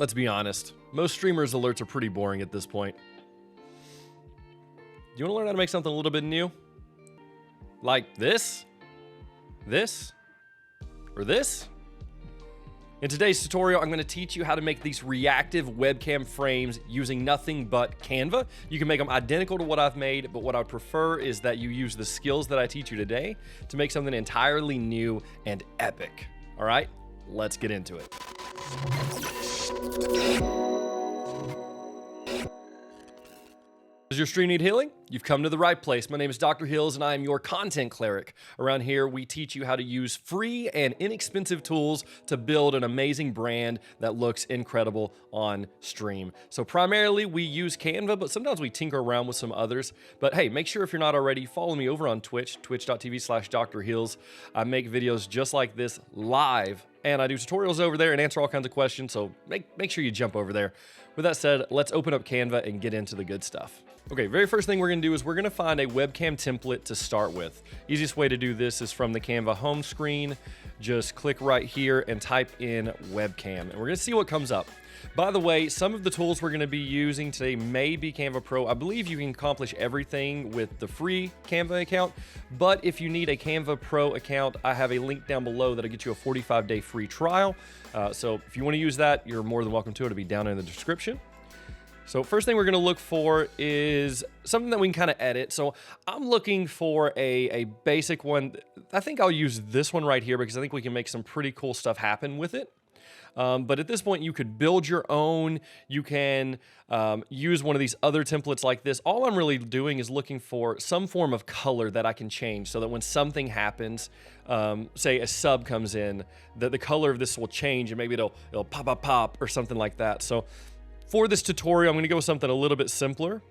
let's be honest. Most streamers' alerts are pretty boring at this point. Do you want to learn how to make something a little bit new? Like this? This? Or this? In today's tutorial, I'm going to teach you how to make these reactive webcam frames using nothing but Canva. You can make them identical to what I've made, but what I would prefer is that you use the skills that I teach you today to make something entirely new and epic. All right, let's get into it. Does your stream need healing? You've come to the right place. My name is Dr. Hills and I am your content cleric. Around here, we teach you how to use free and inexpensive tools to build an amazing brand that looks incredible on stream. So primarily we use Canva, but sometimes we tinker around with some others. But hey, make sure if you're not already, follow me over on Twitch, twitch.tv/drhills. I make videos just like this live, and I do tutorials over there and answer all kinds of questions, so make sure you jump over there. With that said, let's open up Canva and get into the good stuff. Okay, very first thing we're gonna do is we're gonna find a webcam template to start with. Easiest way to do this is from the Canva home screen. Just click right here and type in webcam, and we're gonna see what comes up. By the way, some of the tools we're gonna be using today may be Canva Pro. I believe you can accomplish everything with the free Canva account, but if you need a Canva Pro account, I have a link down below that'll get you a 45-day free trial. So if you wanna use that, you're more than welcome to. It'll be down in the description. So first thing we're gonna look for is something that we can kind of edit. So I'm looking for a basic one. I think I'll use this one right here because I think we can make some pretty cool stuff happen with it. But at this point, you could build your own. You can use one of these other templates like this. All I'm really doing is looking for some form of color that I can change so that when something happens, say a sub comes in, that the color of this will change and maybe it'll pop, pop, pop or something like that. So for this tutorial, I'm gonna go with something a little bit simpler.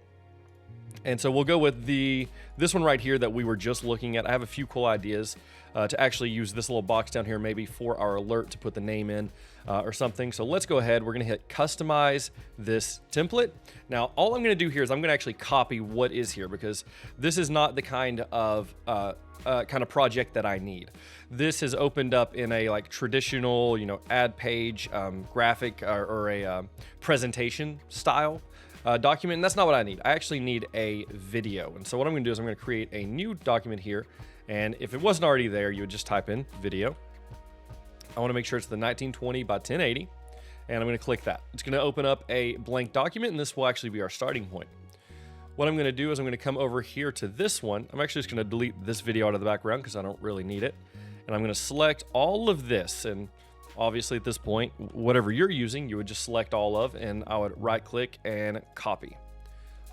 And so we'll go with this one right here that we were just looking at. I have a few cool ideas to actually use this little box down here maybe for our alert to put the name in or something. So let's go ahead. We're gonna hit customize this template. Now, all I'm gonna do here is I'm gonna actually copy what is here because this is not the kind of project that I need. This has opened up in a like traditional, ad page graphic or a presentation style document, and that's not what I need. I actually need a video. And so what I'm gonna do is I'm gonna create a new document here, and if it wasn't already there, you would just type in video. I wanna make sure it's the 1920 by 1080, and I'm gonna click that. It's gonna open up a blank document, and this will actually be our starting point. What I'm gonna do is I'm gonna come over here to this one. I'm actually just gonna delete this video out of the background because I don't really need it. And I'm gonna select all of this, and obviously at this point, whatever you're using, you would just select all of, and I would right click and copy.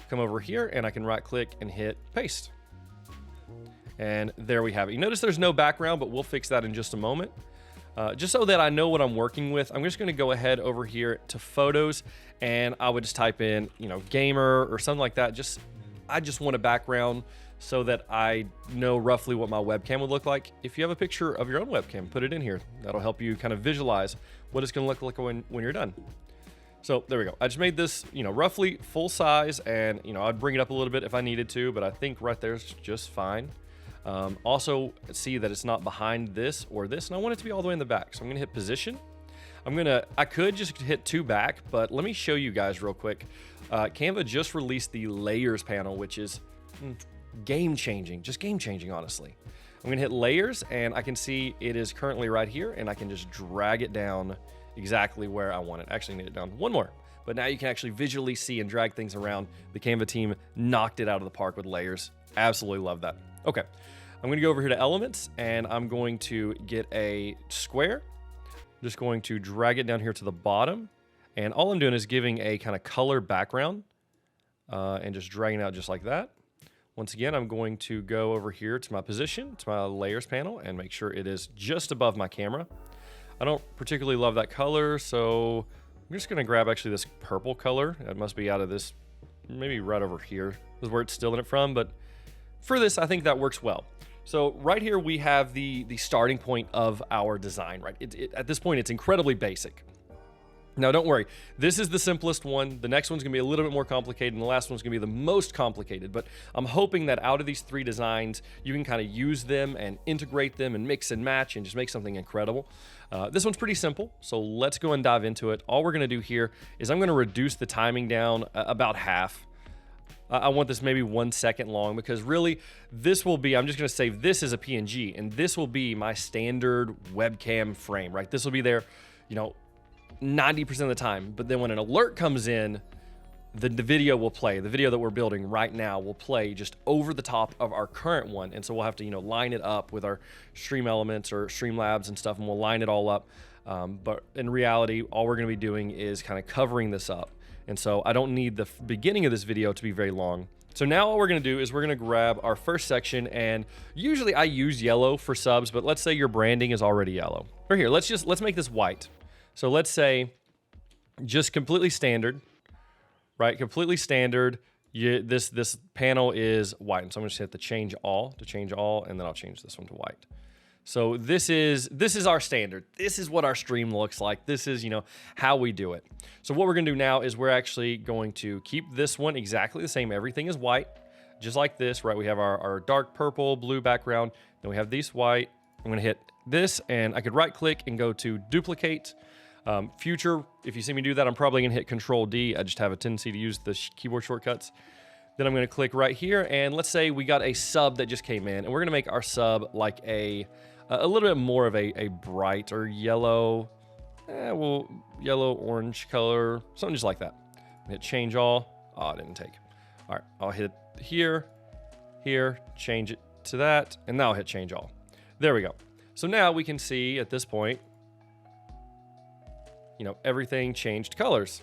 Come over here and I can right click and hit paste. And there we have it. You notice there's no background, but we'll fix that in just a moment. Just so that I know what I'm working with, I'm just gonna go ahead over here to photos, and I would just type in, gamer or something like that. I just want a background so that I know roughly what my webcam would look like. If you have a picture of your own webcam, put it in here. That'll help you kind of visualize what it's gonna look like when you're done. So there we go. I just made this, roughly full size, and I'd bring it up a little bit if I needed to, but I think right there is just fine. Also see that it's not behind this or this, and I want it to be all the way in the back. So I'm gonna hit position. I could just hit 2 back, but let me show you guys real quick. Canva just released the layers panel, which is game-changing, just game-changing, honestly. I'm gonna hit layers, and I can see it is currently right here, and I can just drag it down exactly where I want it. Actually, I need it down one more, but now you can actually visually see and drag things around. The Canva team knocked it out of the park with layers. Absolutely love that. Okay, I'm gonna go over here to elements, and I'm going to get a square. I'm just going to drag it down here to the bottom, and all I'm doing is giving a kind of color background and just dragging it out just like that. Once again, I'm going to go over here to my position, to my layers panel, and make sure it is just above my camera. I don't particularly love that color, so I'm just gonna grab actually this purple color. It must be out of this, maybe right over here is where it's stealing it from, but for this, I think that works well. So right here, we have the starting point of our design, right? At this point, it's incredibly basic. Now, don't worry. This is the simplest one. The next one's gonna be a little bit more complicated, and the last one's gonna be the most complicated. But I'm hoping that out of these 3 designs, you can kind of use them and integrate them and mix and match and just make something incredible. This one's pretty simple, so let's go and dive into it. All we're gonna do here is I'm gonna reduce the timing down about half. I want this maybe 1 second long, because really this will be, I'm just gonna save this as a PNG, and this will be my standard webcam frame, right? This will be there, 90% of the time. But then when an alert comes in, the video will play. The video that we're building right now will play just over the top of our current one. And so we'll have to, line it up with our StreamElements or Streamlabs and stuff, and we'll line it all up. But in reality, all we're gonna be doing is kind of covering this up. And so I don't need the beginning of this video to be very long. So now all we're gonna do is we're gonna grab our first section, and usually I use yellow for subs, but let's say your branding is already yellow. Or here, let's make this white. So let's say just completely standard, right? Completely standard. This panel is white. And so I'm gonna just hit the change all to change all, and then I'll change this one to white. So this is our standard. This is what our stream looks like. This is, how we do it. So what we're gonna do now is we're actually going to keep this one exactly the same. Everything is white, just like this, right? We have our dark purple, blue background. Then we have these white. I'm gonna hit this, and I could right click and go to duplicate. Future, if you see me do that, I'm probably gonna hit Control D. I just have a tendency to use the keyboard shortcuts. Then I'm gonna click right here, and let's say we got a sub that just came in, and we're gonna make our sub like a little bit more of a bright or yellow, yellow, orange color, something just like that. Hit change all. Oh, it didn't take. All right, I'll hit here, change it to that, and now I'll hit change all. There we go. So now we can see at this point, everything changed colors.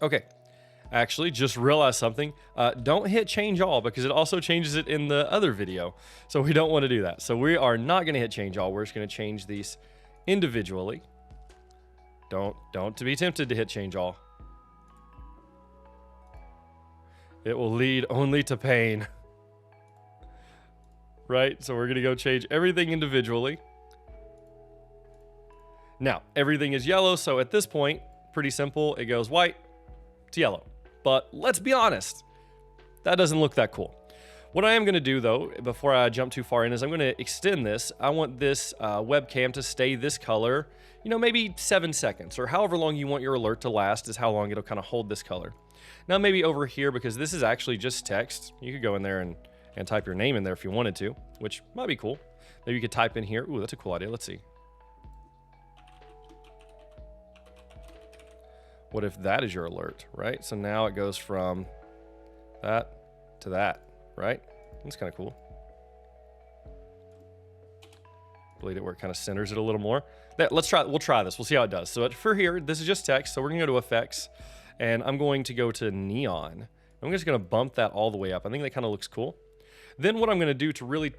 Okay, actually just realized something. Don't hit change all, because it also changes it in the other video. So we don't want to do that. So we are not going to hit change all. We're just going to change these individually. Don't be tempted to hit change all. It will lead only to pain. Right? So we're going to go change everything individually. Now, everything is yellow, so at this point, pretty simple. It goes white to yellow. But let's be honest, that doesn't look that cool. What I am going to do, though, before I jump too far in, is I'm going to extend this. I want this webcam to stay this color, maybe 7 seconds, or however long you want your alert to last is how long it'll kind of hold this color. Now, maybe over here, because this is actually just text, you could go in there and type your name in there if you wanted to, which might be cool. Maybe you could type in here. Ooh, that's a cool idea. Let's see. What if that is your alert, right? So now it goes from that to that, right? That's kind of cool. Delete it where it kind of centers it a little more. We'll try this. We'll see how it does. So for here, this is just text. So we're gonna go to effects, and I'm going to go to neon. I'm just gonna bump that all the way up. I think that kind of looks cool. Then what I'm gonna do to really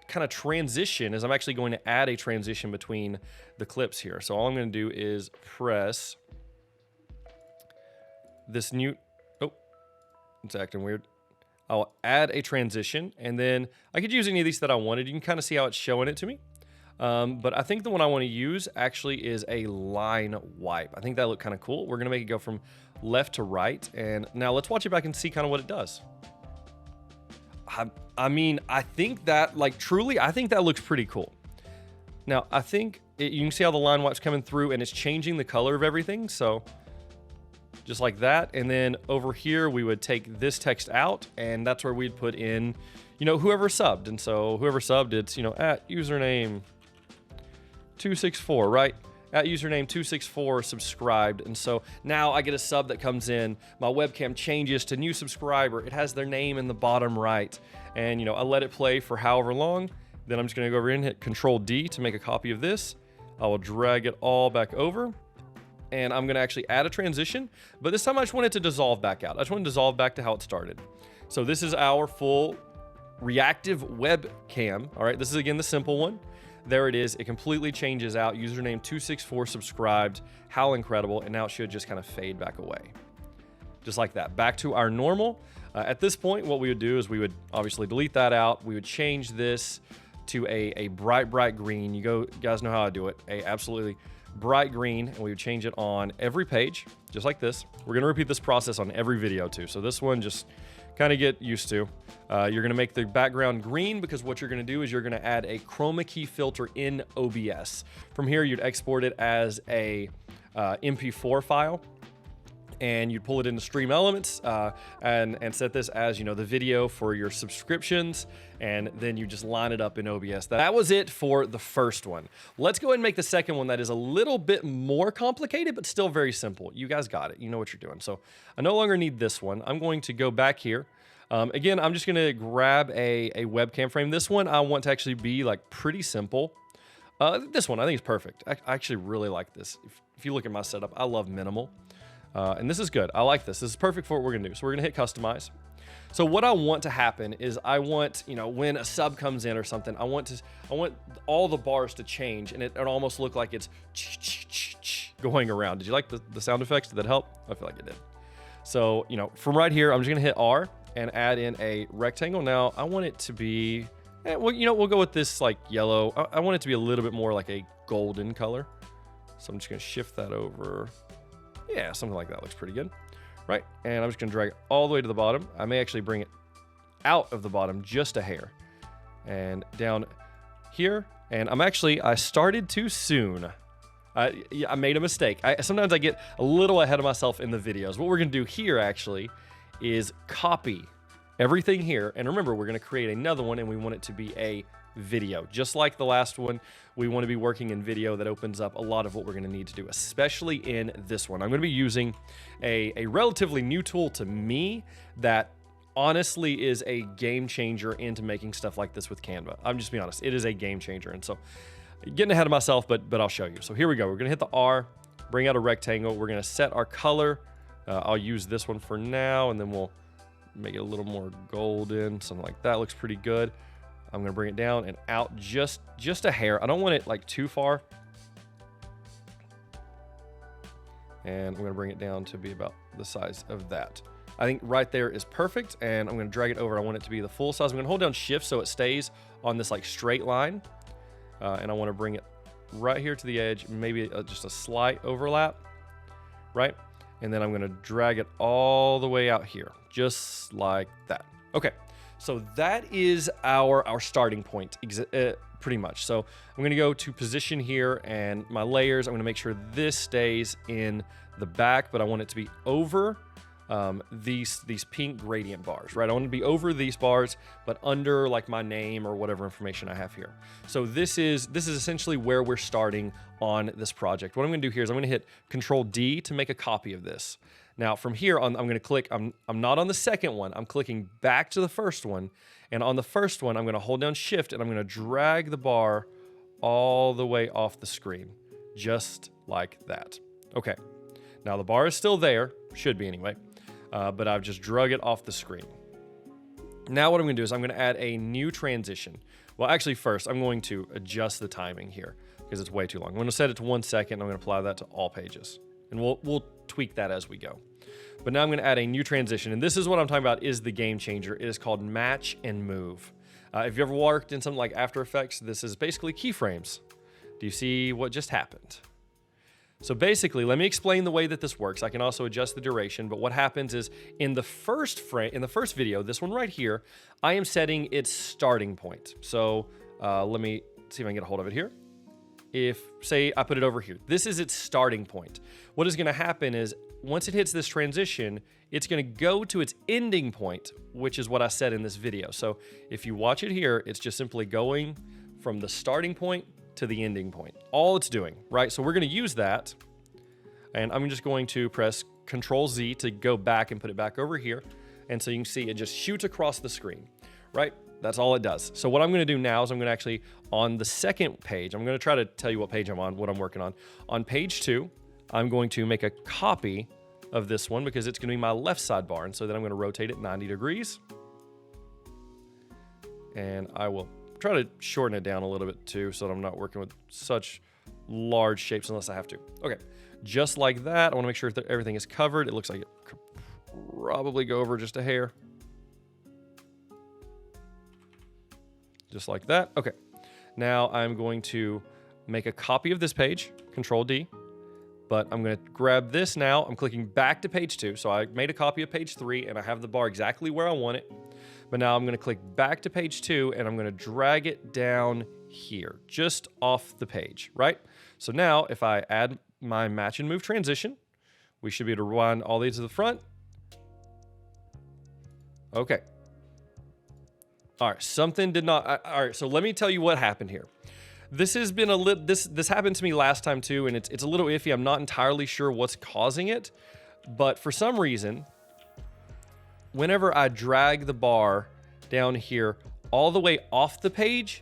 kind of transition is I'm actually going to add a transition between the clips here. So all I'm gonna do is press this new, oh, it's acting weird. I'll add a transition, and then I could use any of these that I wanted. You can kind of see how it's showing it to me. But I think the one I want to use actually is a line wipe. I think that looked kind of cool. We're gonna make it go from left to right, and now let's watch it back and see kind of what it does. I mean, I think that, like, truly, I think that looks pretty cool. Now, I think you can see how the line wipe's coming through, and it's changing the color of everything. So just like that. And then over here, we would take this text out, and that's where we'd put in, whoever subbed. And so whoever subbed, it's, at username 264, right? At username 264 subscribed. And so now I get a sub that comes in, my webcam changes to new subscriber. It has their name in the bottom right. And, I let it play for however long. Then I'm just gonna go over here and hit Control D to make a copy of this. I will drag it all back over, and I'm gonna actually add a transition, but this time I just want it to dissolve back out. I just want to dissolve back to how it started. So this is our full reactive webcam. All right, this is again the simple one. There it is. It completely changes out. Username 264 subscribed. How incredible. And now it should just kind of fade back away. Just like that. Back to our normal. At this point, what we would do is we would obviously delete that out. We would change this to a bright green. You guys know how I do it. A absolutely bright green, and we would change it on every page, just like this. We're gonna repeat this process on every video too. So this one, just kind of get used to. You're gonna make the background green because what you're gonna do is you're gonna add a chroma key filter in OBS. From here, you'd export it as a MP4 file, and you'd pull it into StreamElements and set this as, you know, the video for your subscriptions, and then you just line it up in OBS. That was it for the first one. Let's go ahead and make the second one that is a little bit more complicated, but still very simple. You guys got it. You know what you're doing. So I no longer need this one. I'm going to go back here. Again, I'm just gonna grab a webcam frame. This one I want to actually be like pretty simple. This one I think is perfect. I actually really like this. If you look at my setup, I love minimal. And this is good. I like this. This is perfect for what we're gonna do. So we're gonna hit customize. So what I want to happen is I want, you know, when a sub comes in or something, I want all the bars to change, and it almost look like it's going around. Did you like the sound effects? Did that help? I feel like it did. So, you know, from right here, I'm just gonna hit R and add in a rectangle. Now I want it to be, well, you know, we'll go with this like yellow. I want it to be a little bit more like a golden color. So I'm just gonna shift that over. Yeah, something like that looks pretty good, right? And I'm just gonna drag it all the way to the bottom. I may actually bring it out of the bottom just a hair and down here. And I started too soon. I made a mistake. Sometimes I get a little ahead of myself in the videos. What we're gonna do here actually is copy everything here. And remember, we're gonna create another one, and we want it to be a video. Just like the last one, we want to be working in video. That opens up a lot of what we're going to need to do, especially in this one. I'm going to be using a relatively new tool to me that honestly is a game changer into making stuff like this with Canva. I'm just being honest, it is a game changer. And so getting ahead of myself, but I'll show you. So here we go. We're going to hit the R, bring out a rectangle. We're going to set our color. I'll use this one for now, and then we'll make it a little more golden, something like that. Looks pretty good. I'm gonna bring it down and out just a hair. I don't want it like too far. And I'm gonna bring it down to be about the size of that. I think right there is perfect, and I'm gonna drag it over. I want it to be the full size. I'm gonna hold down Shift so it stays on this like straight line. And I wanna bring it right here to the edge, maybe just a slight overlap, right? And then I'm gonna drag it all the way out here, just like that. Okay. So that is our starting point, pretty much. So I'm gonna go to position here, and my layers, I'm gonna make sure this stays in the back, but I want it to be over these pink gradient bars, right? I want it to be over these bars, but under like my name or whatever information I have here. So this is essentially where we're starting on this project. What I'm gonna do here is I'm gonna hit Control D to make a copy of this. Now from here on, I'm gonna click, I'm not on the second one, I'm clicking back to the first one, and on the first one, I'm gonna hold down Shift, and I'm gonna drag the bar all the way off the screen, just like that. Okay, now the bar is still there, should be anyway, but I've just drug it off the screen. Now what I'm gonna do is I'm gonna add a new transition. Well, actually first, I'm going to adjust the timing here, because it's way too long. I'm gonna set it to 1 second, I'm gonna apply that to all pages. And we'll tweak that as we go. But now I'm gonna add a new transition, and this is what I'm talking about is the game changer. It is called Match and Move. If you ever worked in something like After Effects, this is basically keyframes. Do you see what just happened? So basically, let me explain the way that this works. I can also adjust the duration, but what happens is in the first video, this one right here, I am setting its starting point. So let me see if I can get a hold of it here. If, say, I put it over here, this is its starting point. What is gonna happen is, once it hits this transition, it's gonna go to its ending point, which is what I said in this video. So if you watch it here, it's just simply going from the starting point to the ending point. All it's doing, right? So we're gonna use that, and I'm just going to press Control Z to go back and put it back over here. And so you can see it just shoots across the screen, right? That's all it does. So what I'm gonna do now is I'm gonna actually, on the second page, I'm gonna try to tell you what page I'm on, what I'm working on. On page 2, I'm going to make a copy of this one because it's gonna be my left sidebar. And so then I'm gonna rotate it 90 degrees. And I will try to shorten it down a little bit too, so that I'm not working with such large shapes unless I have to. Okay, just like that. I wanna make sure that everything is covered. It looks like it could probably go over just a hair. Just like that. Okay. Now I'm going to make a copy of this page, Control D, but I'm going to grab this now. I'm clicking back to page 2. So I made a copy of page 3 and I have the bar exactly where I want it. But now I'm going to click back to page 2 and I'm going to drag it down here, just off the page, right? So now if I add my match and move transition, we should be able to rewind all these to the front. Okay. All right, something did not, all right, so let me tell you what happened here. This has been this happened to me last time too, and it's a little iffy. I'm not entirely sure what's causing it, but for some reason, whenever I drag the bar down here all the way off the page,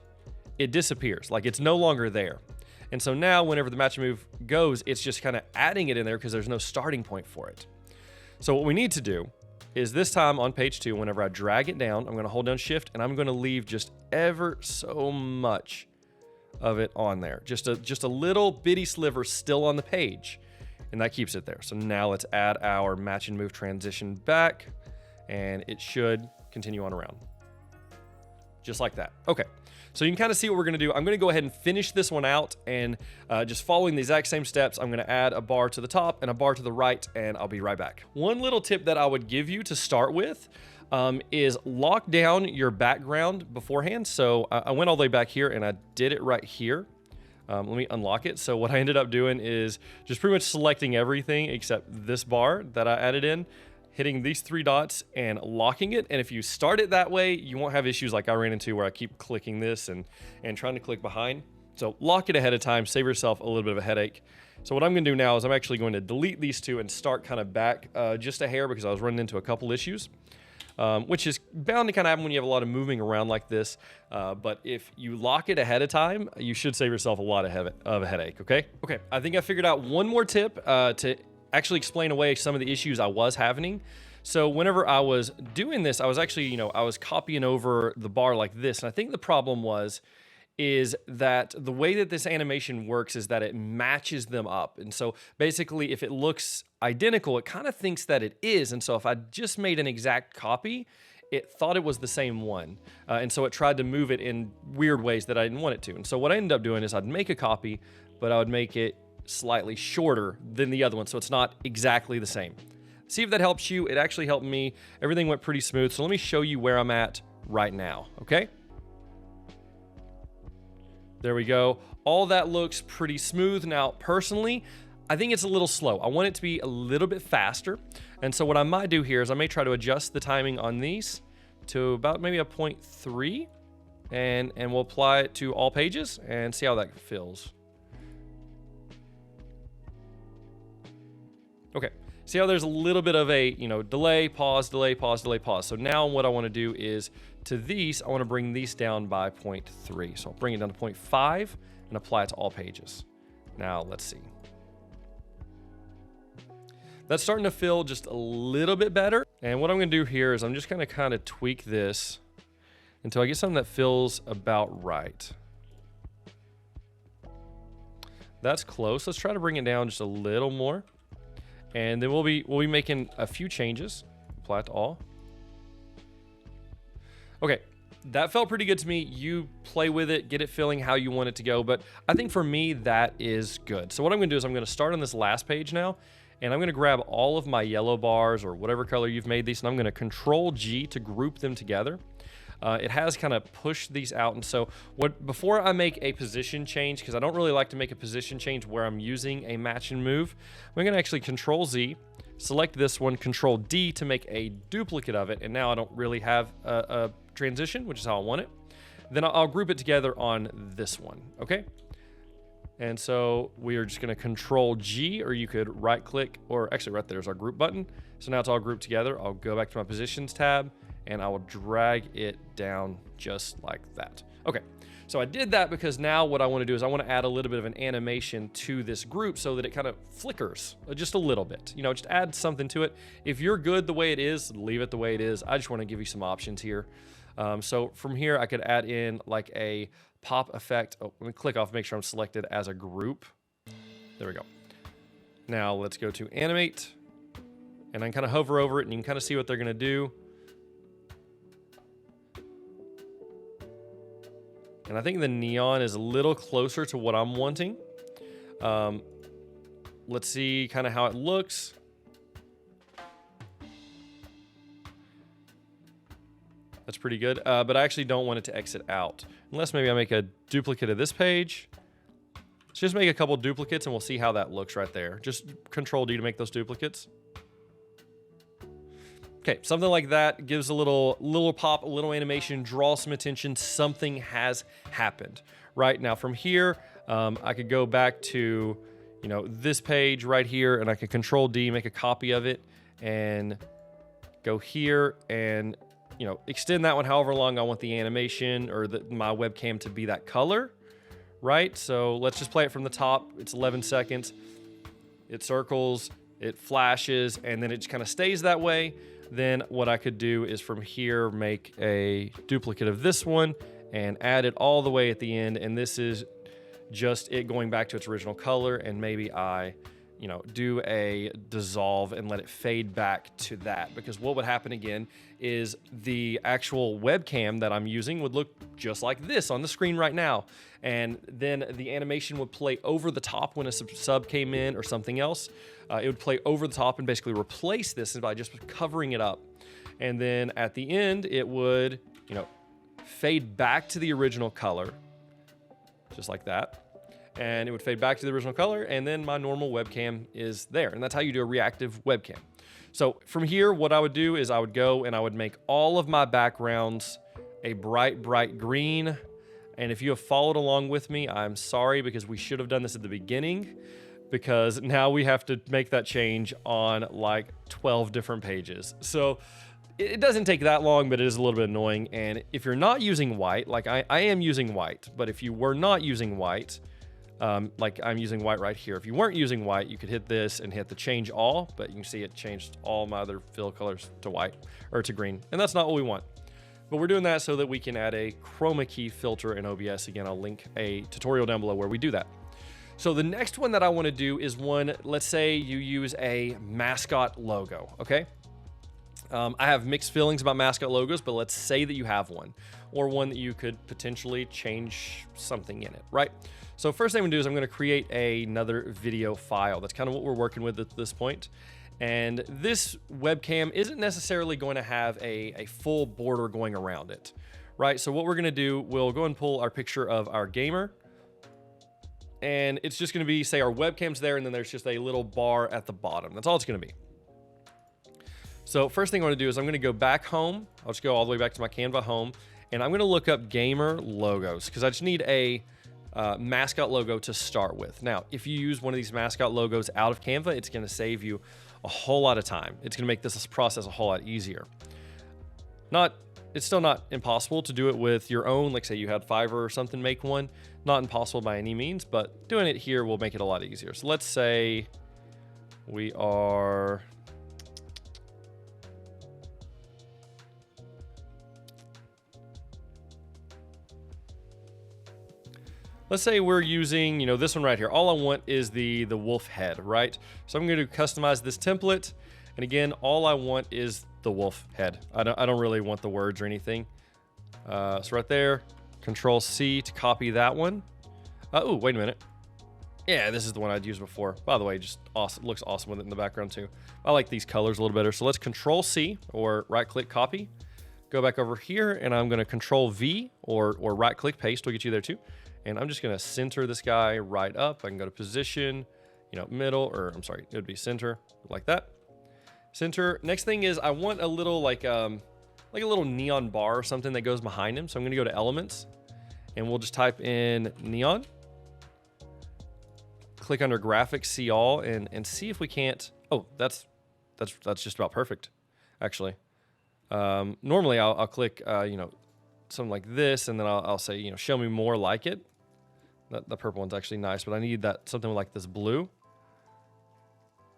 it disappears. Like it's no longer there. And so now whenever the match and move goes, it's just kind of adding it in there because there's no starting point for it. So what we need to do is this time on page 2, whenever I drag it down, I'm going to hold down shift and I'm going to leave just ever so much of it on there. Just a little bitty sliver still on the page, and that keeps it there. So now let's add our match and move transition back, and it should continue on around. Just like that. Okay, so you can kind of see what we're gonna do. I'm gonna go ahead and finish this one out, and just following the exact same steps, I'm gonna add a bar to the top and a bar to the right, and I'll be right back. One little tip that I would give you to start with is lock down your background beforehand. So I went all the way back here and I did it right here. Let me unlock it. So what I ended up doing is just pretty much selecting everything except this bar that I added in, hitting these 3 dots and locking it. And if you start it that way, you won't have issues like I ran into where I keep clicking this and trying to click behind. So lock it ahead of time, save yourself a little bit of a headache. So what I'm gonna do now is I'm actually going to delete these 2 and start kind of back just a hair because I was running into a couple issues. Which is bound to kind of happen when you have a lot of moving around like this. But if you lock it ahead of time, you should save yourself a lot of a headache, okay? Okay, I think I figured out one more tip to actually explain away some of the issues I was having. So whenever I was doing this, I was actually, I was copying over the bar like this. And I think the problem is that the way that this animation works is that it matches them up. And so basically if it looks identical, it kind of thinks that it is. And so if I just made an exact copy, it thought it was the same one. And so it tried to move it in weird ways that I didn't want it to. And so what I ended up doing is I'd make a copy, but I would make it slightly shorter than the other one. So it's not exactly the same. See if that helps you. It actually helped me. Everything went pretty smooth. So let me show you where I'm at right now, okay? There we go. All that looks pretty smooth. Now, personally, I think it's a little slow. I want it to be a little bit faster. And so what I might do here is I may try to adjust the timing on these to about maybe a 0.3 and we'll apply it to all pages and see how that feels. Okay. See how there's a little bit of a, delay, pause, delay, pause, delay, pause. So now what I want to do is to these, I want to bring these down by 0.3. So I'll bring it down to 0.5 and apply it to all pages. Now let's see. That's starting to feel just a little bit better. And what I'm going to do here is I'm just going to kind of tweak this until I get something that feels about right. That's close. Let's try to bring it down just a little more. And then we'll be making a few changes. Apply it to all. Okay, that felt pretty good to me. You play with it, get it feeling how you want it to go. But I think for me, that is good. So what I'm gonna do is I'm gonna start on this last page now, and I'm gonna grab all of my yellow bars or whatever color you've made these, and I'm gonna Control G to group them together. It has kind of pushed these out. And so before I make a position change, because I don't really like to make a position change where I'm using a match and move, I'm gonna actually Control Z, select this one, Control D to make a duplicate of it. And now I don't really have a transition, which is how I want it. Then I'll group it together on this one, okay? And so we are just gonna Control G, or you could right click, or actually right there's our group button. So now it's all grouped together. I'll go back to my positions tab and I will drag it down just like that. Okay, so I did that because now what I want to do is I want to add a little bit of an animation to this group so that it kind of flickers just a little bit. Just add something to it. If you're good the way it is, leave it the way it is. I just want to give you some options here. So from here, I could add in like a pop effect. Oh, let me click off, make sure I'm selected as a group. There we go. Now let's go to animate and I kind of hover over it and you can kind of see what they're going to do. And I think the neon is a little closer to what I'm wanting. Let's see kind of how it looks. That's pretty good, but I actually don't want it to exit out. Unless maybe I make a duplicate of this page. Let's just make a couple duplicates and we'll see how that looks right there. Just Control D to make those duplicates. Okay, something like that gives a little pop, a little animation, draw some attention. Something has happened. Right now from here, I could go back to, you know, this page right here, and I could Control D, make a copy of it, and go here and, you know, extend that one however long I want the animation or my webcam to be that color, right? So let's just play it from the top. It's 11 seconds. It circles, it flashes, and then it just kind of stays that way. Then what I could do is from here, make a duplicate of this one and add it all the way at the end. And this is just it going back to its original color. And maybe I, you know, do a dissolve and let it fade back to that, because what would happen again is the actual webcam that I'm using would look just like this on the screen right now. And then the animation would play over the top when a sub came in or something else. It would play over the top and basically replace this by just covering it up. And then at the end, it would, you know, fade back to the original color, just like that. And it would fade back to the original color, and then my normal webcam is there. And that's how you do a reactive webcam. So from here, what I would do is I would go and I would make all of my backgrounds a bright, bright green. And if you have followed along with me, I'm sorry, because we should have done this at the beginning, because now we have to make that change on like 12 different pages. So it doesn't take that long, but it is a little bit annoying. And if you're not using white, like I am using white, but if you were not using white, like I'm using white right here. If you weren't using white, you could hit this and hit the change all, but you can see it changed all my other fill colors to white or to green. And that's not what we want. But we're doing that so that we can add a chroma key filter in OBS. Again, I'll link a tutorial down below where we do that. So the next one that I want to do is one, let's say you use a mascot logo, okay? I have mixed feelings about mascot logos, but let's say that you have one, or one that you could potentially change something in it, right? So first thing I'm gonna do is I'm gonna create another video file. That's kind of what we're working with at this point. And this webcam isn't necessarily going to have a full border going around it, right? So what we're gonna do, we'll go and pull our picture of our gamer, and it's just gonna be, say our webcam's there, and then there's just a little bar at the bottom. That's all it's gonna be. So first thing I want to do is I'm going to go back home. I'll just go all the way back to my Canva home, and I'm going to look up gamer logos, because I just need a mascot logo to start with. Now, if you use one of these mascot logos out of Canva, it's going to save you a whole lot of time. It's going to make this process a whole lot easier. It's still not impossible to do it with your own, like say you had Fiverr or something, make one. Not impossible by any means, but doing it here will make it a lot easier. So let's say we are... Let's say we're using, you know, this one right here. All I want is the wolf head, right? So I'm going to customize this template. And again, all I want is the wolf head. I don't really want the words or anything. So right there, Control C to copy that one. Oh, wait a minute. Yeah, this is the one I'd used before. By the way, just awesome. Looks awesome with it in the background too. I like these colors a little better. So let's Control C or right click copy. Go back over here and I'm going to Control V or right click paste will get you there too. And I'm just going to center this guy right up. I can go to position, you know, middle, or I'm sorry, it would be center like that. Center. Next thing is I want a little like a little neon bar or something that goes behind him. So I'm going to go to elements and we'll just type in neon. Click under graphics, see all, and see if we can't. Oh, that's just about perfect, actually. Normally I'll click, you know, something like this, and then I'll say, you know, show me more like it. The purple one's actually nice, but I need that something like this blue.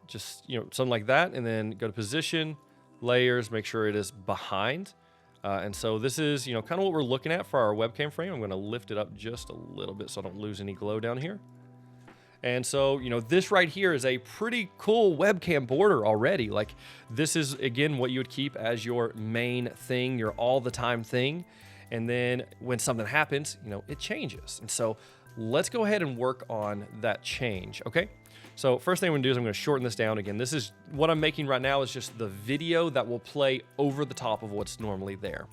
Just, you know, something like that, and then go to position, layers, make sure it is behind. And so this is, you know, kind of what we're looking at for our webcam frame. I'm going to lift it up just a little bit so I don't lose any glow down here. And so, you know, this right here is a pretty cool webcam border already. Like, this is, again, what you would keep as your main thing, your all the time thing. And then when something happens, you know, it changes. And so let's go ahead and work on that change, okay? So first thing I'm gonna do is I'm gonna shorten this down again. This is what I'm making right now is just the video that will play over the top of what's normally there.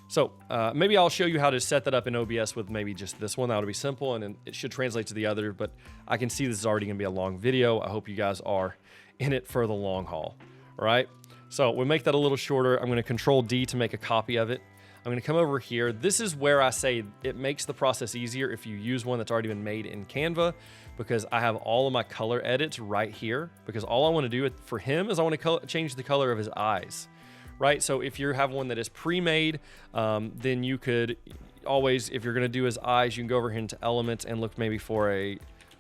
So maybe I'll show you how to set that up in OBS with maybe just this one. That'll be simple, and then it should translate to the other, but I can see this is already gonna be a long video. I hope you guys are in it for the long haul, all right? So we'll make that a little shorter. I'm gonna Control D to make a copy of it. I'm gonna come over here. This is where I say it makes the process easier if you use one that's already been made in Canva, because I have all of my color edits right here, because all I wanna do for him is I wanna change the color of his eyes. Right, so if you have one that is pre-made, then you could always, if you're gonna do his eyes, you can go over here into Elements and look maybe for a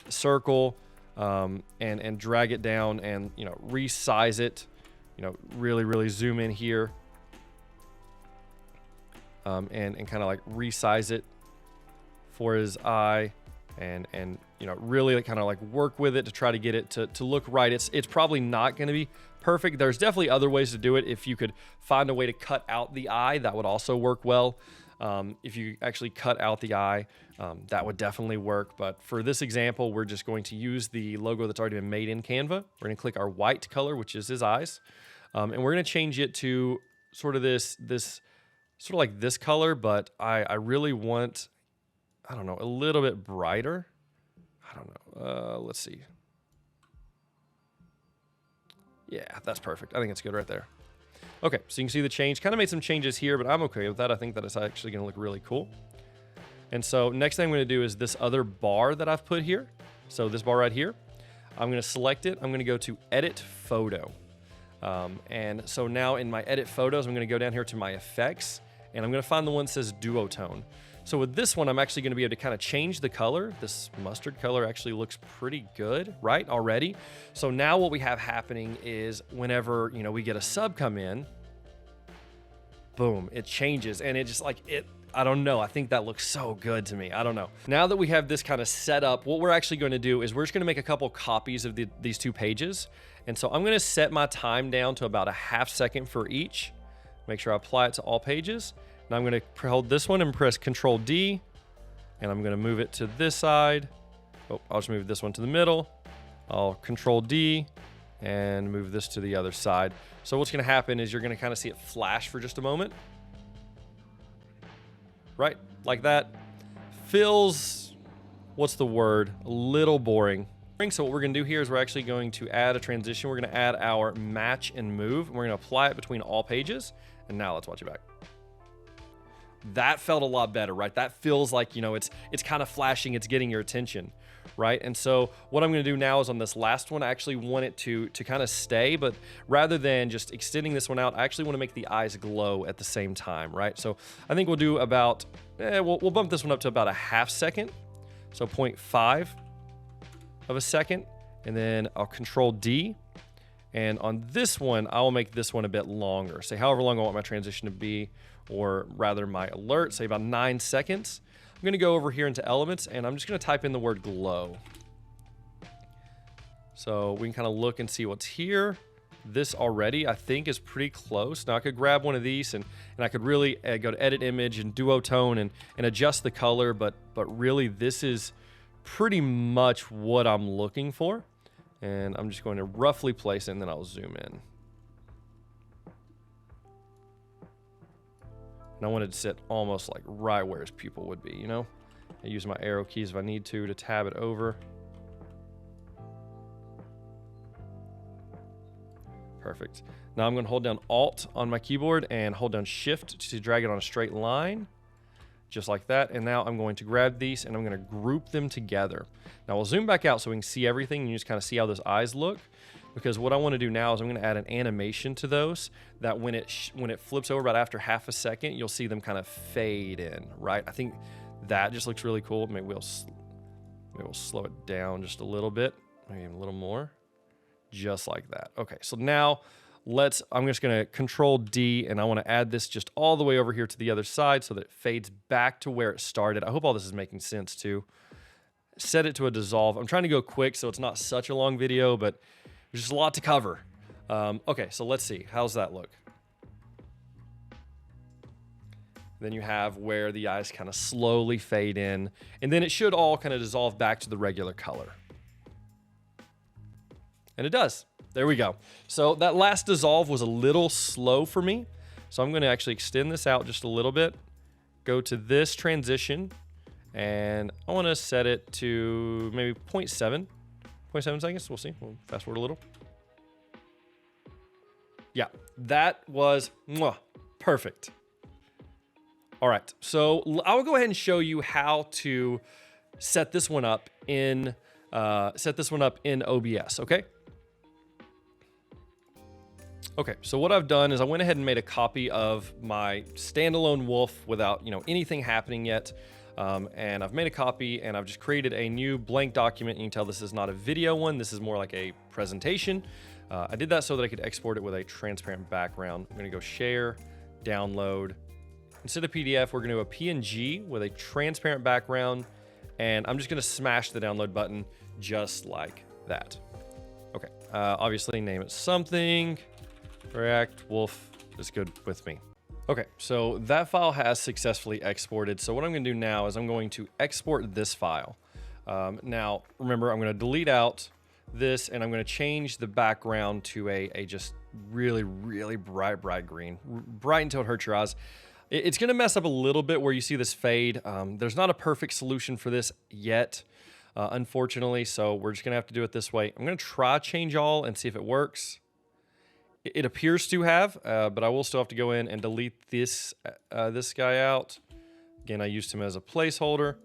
circle and drag it down and, you know, resize it, you know, really zoom in here and kind of like resize it for his eye and you know, really kind of like work with it to try to get it to look right. It's probably not going to be perfect. There's definitely other ways to do it. If you could find a way to cut out the eye, that would also work well. If you actually cut out the eye, that would definitely work. But for this example, we're just going to use the logo that's already been made in Canva. We're going to click our white color, which is his eyes. And we're going to change it to sort of this sort of like this color, but I really want, I don't know, a little bit brighter. I don't know. Let's see. Yeah, that's perfect. I think it's good right there. Okay, so you can see the change. Kind of made some changes here, but I'm okay with that. I think that it's actually going to look really cool. And so next thing I'm going to do is this other bar that I've put here. So this bar right here, I'm going to select it. I'm going to go to Edit Photo. And so now in my Edit Photos, I'm going to go down here to my Effects, and I'm going to find the one that says Duotone. So with this one, I'm actually going to be able to kind of change the color. This mustard color actually looks pretty good, right, already. So now what we have happening is whenever, you know, we get a sub come in, boom, it changes. And it just like, I don't know. I think that looks so good to me. I don't know. Now that we have this kind of set up, what we're actually going to do is we're just going to make a couple copies of these two pages. And so I'm going to set my time down to about a ½ second for each. Make sure I apply it to all pages. Now I'm going to hold this one and press Control D, and I'm going to move it to this side. Oh, I'll just move this one to the middle. I'll Control D and move this to the other side. So what's going to happen is you're going to kind of see it flash for just a moment. Right, like that. Feels, what's the word? A little boring. So what we're going to do here is we're actually going to add a transition. We're going to add our match and move, and we're going to apply it between all pages. And now let's watch it back. That felt a lot better, right? That feels like, you know, it's kind of flashing, it's getting your attention, right? And so what I'm going to do now is on this last one, I actually want it to kind of stay, but rather than just extending this one out, I actually want to make the eyes glow at the same time, right? So I think we'll do about, we'll bump this one up to about a ½ second. So 0.5 of a second, and then I'll Control D. And on this one, I'll make this one a bit longer. Say however long I want my transition to be, or rather my alert, say about 9 seconds. I'm gonna go over here into Elements, and I'm just gonna type in the word glow. So we can kind of look and see what's here. This already, I think, is pretty close. Now I could grab one of these and I could really go to Edit Image and Duotone and adjust the color, but really this is pretty much what I'm looking for. And I'm just going to roughly place it, and then I'll zoom in. And I wanted to sit almost like right where his pupil would be, you know? I use my arrow keys if I need to tab it over. Perfect. Now I'm going to hold down Alt on my keyboard and hold down Shift to drag it on a straight line. Just like that. And now I'm going to grab these and I'm going to group them together. Now we'll zoom back out so we can see everything and you just kind of see how those eyes look. Because what I want to do now is I'm going to add an animation to those that when it flips over about after ½ a second, you'll see them kind of fade in, right? I think that just looks really cool. Maybe we'll slow it down just a little bit, maybe a little more, just like that. Okay, so now I'm just going to Control D, and I want to add this just all the way over here to the other side so that it fades back to where it started. I hope all this is making sense too. Set it to a dissolve. I'm trying to go quick so it's not such a long video, but there's just a lot to cover. Okay, so let's see. How's that look? Then you have where the eyes kind of slowly fade in, and then it should all kind of dissolve back to the regular color. And it does. There we go. So that last dissolve was a little slow for me. So I'm going to actually extend this out just a little bit. Go to this transition, and I want to set it to maybe 0.7 seconds. We'll see. We'll fast forward a little. Yeah, that was perfect. All right, so I'll go ahead and show you how to set this one up in OBS. Okay. Okay, so what I've done is I went ahead and made a copy of my standalone wolf without, anything happening yet. And I've made a copy, and I've just created a new blank document. You can tell this is not a video one. This is more like a presentation. I did that so that I could export it with a transparent background. I'm gonna go share, download. Instead of PDF, we're gonna do a PNG with a transparent background, and I'm just gonna smash the download button just like that. Okay, obviously name it something. React Wolf is good with me. Okay, so that file has successfully exported. So what I'm gonna do now is I'm going to export this file. Now, remember, I'm gonna delete out this, and I'm gonna change the background to a just really, really bright green. Bright until it hurts your eyes. It's gonna mess up a little bit where you see this fade. There's not a perfect solution for this yet, unfortunately, so we're just gonna have to do it this way. I'm gonna try change all and see if it works. It appears to have, but I will still have to go in and delete this guy out. Again, I used him as a placeholder.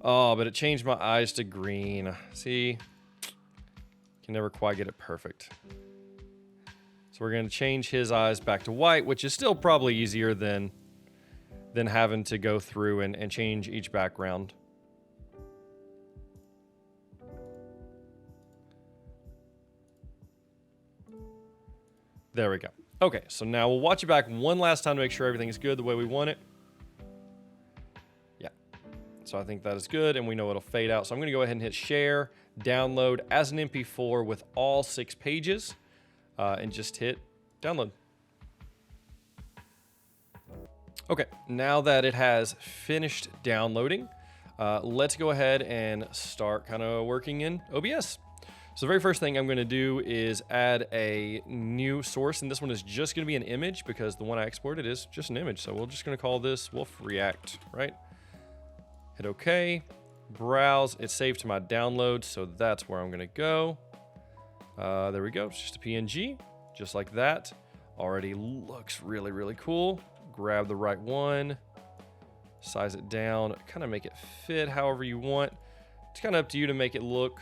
Oh, but it changed my eyes to green. See? Can never quite get it perfect. So we're going to change his eyes back to white, which is still probably easier than having to go through and change each background. There we go. Okay, so now we'll watch it back one last time to make sure everything is good the way we want it. Yeah, so I think that is good, and we know it'll fade out. So I'm gonna go ahead and hit share, download as an MP4 with all 6 pages, and just hit download. Okay, now that it has finished downloading, let's go ahead and start kind of working in OBS. So the very first thing I'm going to do is add a new source, and this one is just going to be an image because the one I exported is just an image. So we're just going to call this Wolf React, right? Hit OK, browse. It's saved to my downloads, so that's where I'm going to go. There we go. It's just a PNG, just like that. Already looks really, really cool. Grab the right one, size it down, kind of make it fit however you want. It's kind of up to you to make it look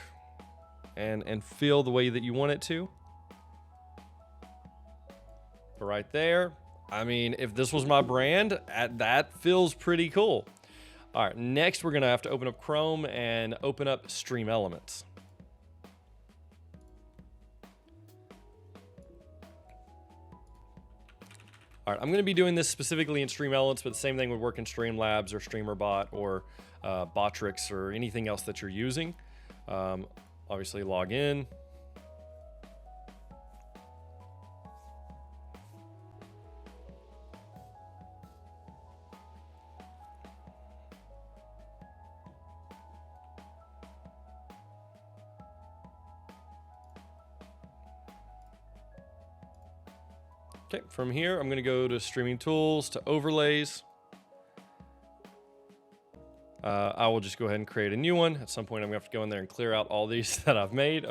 and feel the way that you want it to. But right there, I mean, if this was my brand, that feels pretty cool. All right, next we're gonna have to open up Chrome and open up StreamElements. All right, I'm gonna be doing this specifically in StreamElements, but the same thing would work in Streamlabs or StreamerBot or Botrix or anything else that you're using. Obviously log in. Okay, from here, I'm gonna go to Streaming Tools, to Overlays. I will just go ahead and create a new one. At some point, I'm gonna have to go in there and clear out all these that I've made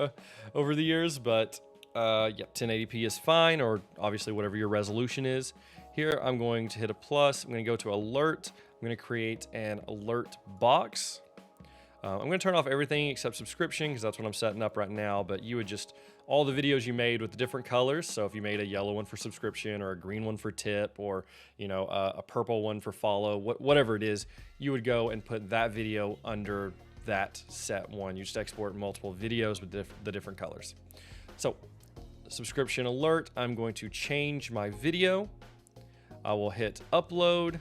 over the years, but yeah, 1080p is fine, or obviously whatever your resolution is. Here, I'm going to hit a plus. I'm gonna go to Alert. I'm gonna create an alert box. I'm gonna turn off everything except subscription because that's what I'm setting up right now, but you would just, all the videos you made with the different colors, so if you made a yellow one for subscription or a green one for tip or, you know, a purple one for follow, whatever it is, you would go and put that video under that set one. You just export multiple videos with the different colors. So subscription alert, I'm going to change my video. I will hit upload.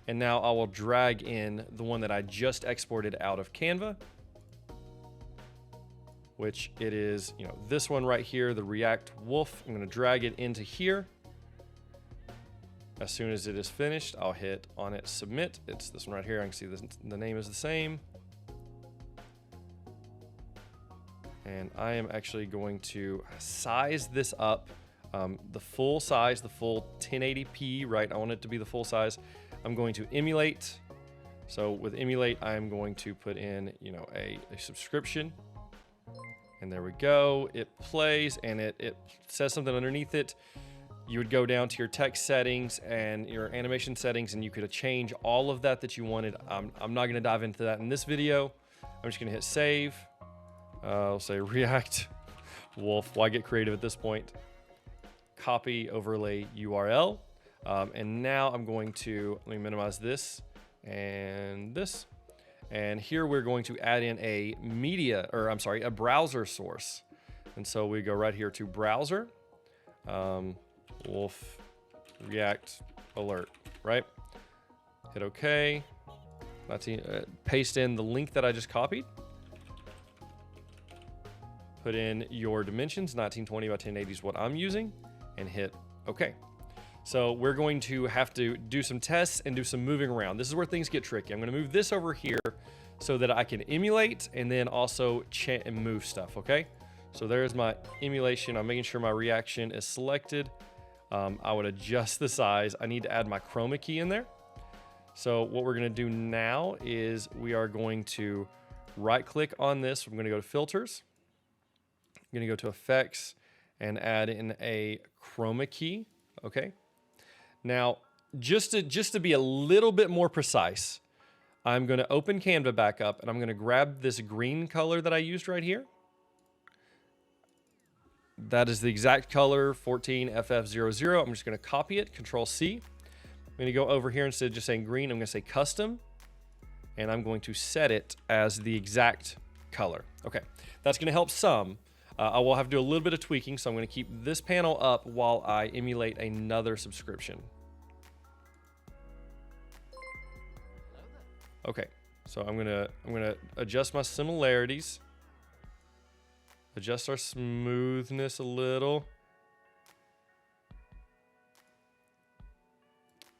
And now I will drag in the one that I just exported out of Canva, which it is, you know, this one right here, the React Wolf. I'm gonna drag it into here. As soon as it is finished, I'll hit on it, submit. It's this one right here. I can see the name is the same. And I am actually going to size this up, the full size, the full 1080p, right? I want it to be the full size. I'm going to emulate. So with emulate, I'm going to put in, you know, a subscription. And there we go. It plays and it says something underneath it. You would go down to your text settings and your animation settings, and you could change all of that you wanted. I'm not going to dive into that in this video. I'm just going to hit save. I'll say React Wolf. Why get creative at this point? Copy overlay URL. And now I'm going to, let me minimize this and this. And here we're going to add in a a browser source. And so we go right here to browser, Wolf React alert, right? Hit OK. Paste in the link that I just copied. Put in your dimensions, 1920 by 1080 is what I'm using, and hit OK. So we're going to have to do some tests and do some moving around. This is where things get tricky. I'm going to move this over here so that I can emulate and then also and move stuff, okay? So there's my emulation. I'm making sure my reaction is selected. I would adjust the size. I need to add my chroma key in there. So what we're going to do now is we are going to right click on this. We're going to go to filters. I'm going to go to effects and add in a chroma key, okay? Now, just to be a little bit more precise, I'm going to open Canva back up and I'm going to grab this green color that I used right here. That is the exact color, 14FF00. I'm just going to copy it, Control C. I'm going to go over here, instead of just saying green, I'm going to say custom, and I'm going to set it as the exact color. Okay, that's going to help some. I will have to do a little bit of tweaking, so I'm going to keep this panel up while I emulate another subscription. Okay, so I'm gonna adjust my similarities, adjust our smoothness a little.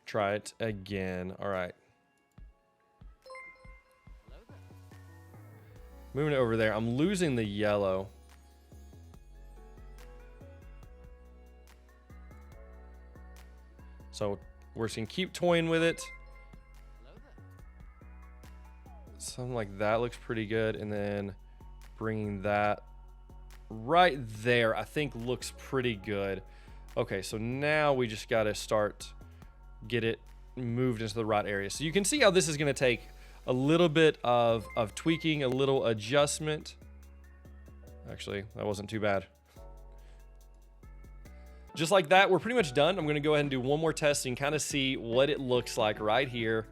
Try it again. All right. Moving it over there, I'm losing the yellow. So we're just gonna keep toying with it. Something like that looks pretty good. And then bringing that right there, I think looks pretty good. Okay, so now we just gotta get it moved into the right area. So you can see how this is gonna take a little bit of tweaking, a little adjustment. Actually, that wasn't too bad. Just like that, we're pretty much done. I'm gonna go ahead and do one more test and kind of see what it looks like right here.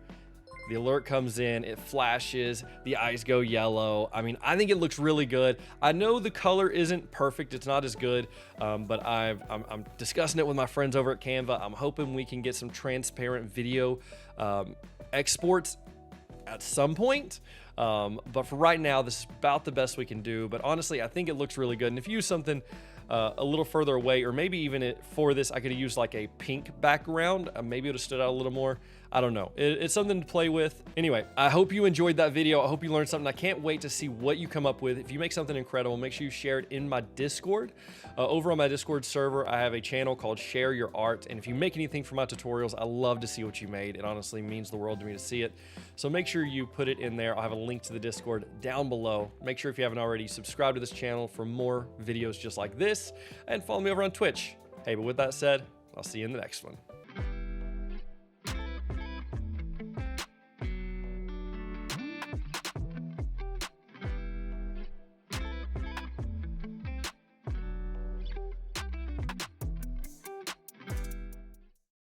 The alert comes in, it flashes, the eyes go yellow. I mean, I think it looks really good. I know the color isn't perfect, it's not as good, but I'm discussing it with my friends over at Canva. I'm hoping we can get some transparent video exports at some point. But for right now, this is about the best we can do. But honestly, I think it looks really good. And if you use something a little further away, or maybe even for this, I could have used like a pink background. Maybe it would have stood out a little more. I don't know. It's something to play with. Anyway, I hope you enjoyed that video. I hope you learned something. I can't wait to see what you come up with. If you make something incredible, make sure you share it in my Discord. Over on my Discord server, I have a channel called Share Your Art. And if you make anything from my tutorials, I love to see what you made. It honestly means the world to me to see it. So make sure you put it in there. I'll have a link to the Discord down below. Make sure if you haven't already, subscribe to this channel for more videos just like this, and follow me over on Twitch. Hey, but with that said, I'll see you in the next one.